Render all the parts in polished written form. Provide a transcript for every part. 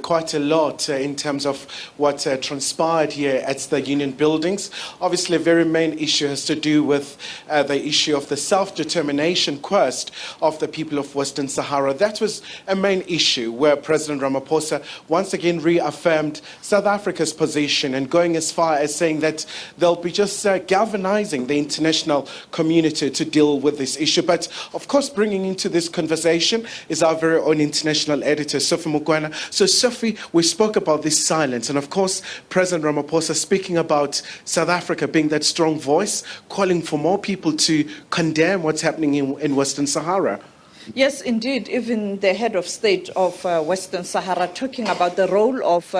quite a lot in terms of what transpired here at the Union Buildings. Obviously, a very main issue has to do with the issue of the self-determination quest of the people of Western Sahara. That was a main issue where President Ramaphosa once again reaffirmed South Africa's position and going as far as saying that they'll be just galvanizing the international community to deal with this issue. But of course, bringing into this conversation is our very own international editor, Sophie Mugwana. So Sophie, we spoke about this silence, and of course, President Ramaphosa speaking about South Africa being that strong voice, calling for more people to condemn what's happening in Western Sahara. Yes, indeed. Even the head of state of Western Sahara talking about the role of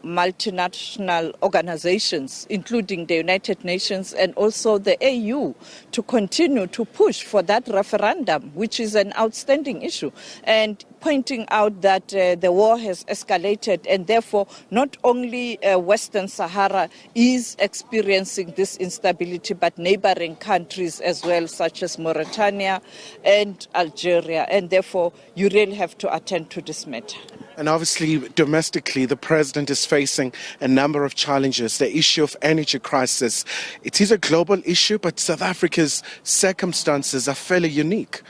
multinational organizations, including the United Nations and also the AU, to continue to push for that referendum, which is an outstanding issue, and pointing out that the war has escalated and therefore not only Western Sahara is experiencing this instability, but neighboring countries as well, such as Mauritania and Algeria, and therefore you really have to attend to this matter. And obviously, domestically, the president is facing a number of challenges. The issue of energy crisis, it is a global issue, but South Africa's circumstances are fairly unique.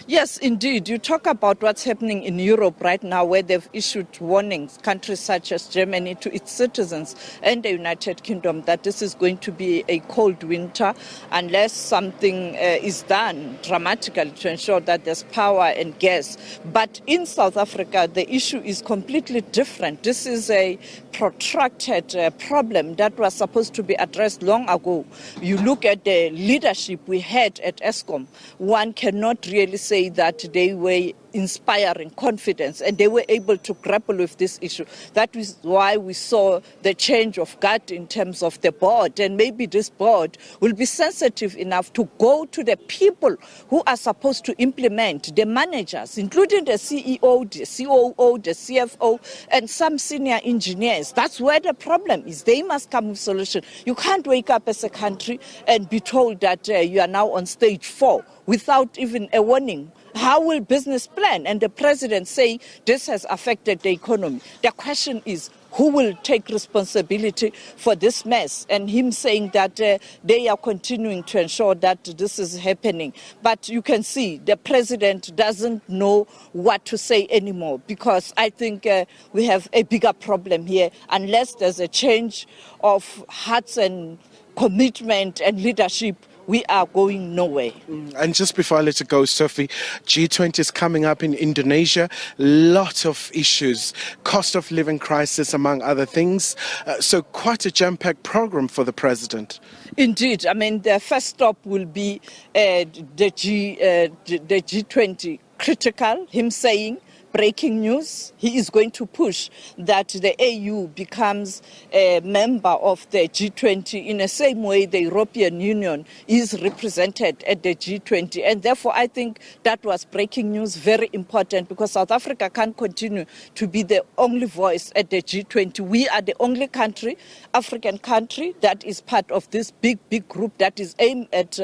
Yes, indeed. You talk about what's happening in Europe right now, where they've issued warnings, countries such as Germany, to its citizens and the United Kingdom, that this is going to be a cold winter unless something is done dramatically to ensure that there's power and gas. But in South Africa, the issue is completely different. This is a protracted problem that was supposed to be addressed long ago. You look at the leadership we had at Eskom, one cannot really say that they were inspiring confidence and they were able to grapple with this issue. That is why we saw the change of guard in terms of the board, and maybe this board will be sensitive enough to go to the people who are supposed to implement, the managers, including the CEO, the COO, the CFO, and some senior engineers. That's where the problem is. They must come with solution. You can't wake up as a country and be told that you are now on stage 4 without even a warning. How will business plan? And the president say this has affected the economy. The question is, who will take responsibility for this mess? And him saying that they are continuing to ensure that this is happening. But you can see the president doesn't know what to say anymore, because I think we have a bigger problem here. Unless there's a change of hearts and commitment and leadership, we are going nowhere. And just before I let you go, Sophie, G20 is coming up in Indonesia. Lot of issues, cost of living crisis, among other things. So quite a jam-packed program for the president. Indeed. I mean, the first stop will be the G20 critical, him saying, breaking news, he is going to push that the AU becomes a member of the G20 in the same way the European Union is represented at the G20. And therefore, I think that was breaking news, very important, because South Africa can't continue to be the only voice at the G20. We are the only country, African country, that is part of this big group that is aimed at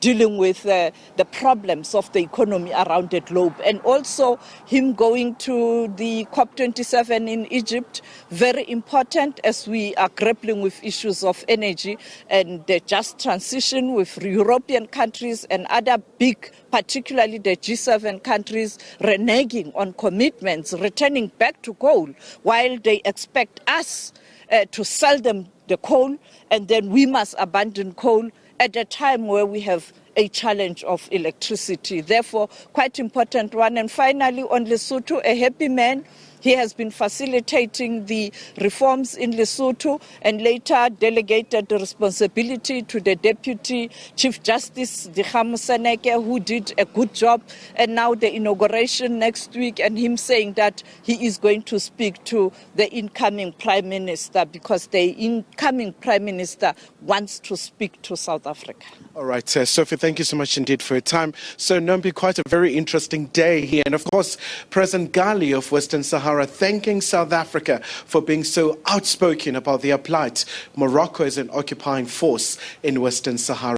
dealing with the problems of the economy around the globe. And also, him going to the COP27 in Egypt, very important as we are grappling with issues of energy and the just transition with European countries and other big, particularly the G7 countries, reneging on commitments, returning back to coal, while they expect us to sell them the coal, and then we must abandon coal at a time where we have a challenge of electricity. Therefore, quite important one. And finally, on Lesotho, a happy man. He has been facilitating the reforms in Lesotho and later delegated the responsibility to the Deputy Chief Justice, Dikgamo Seneke, who did a good job. And now the inauguration next week, and him saying that he is going to speak to the incoming Prime Minister, because the incoming Prime Minister wants to speak to South Africa. All right, Sophie, thank you so much indeed for your time. So, Nombi, quite a very interesting day here. And of course, President Ghali of Western Sahara thanking South Africa for being so outspoken about their plight. Morocco is an occupying force in Western Sahara.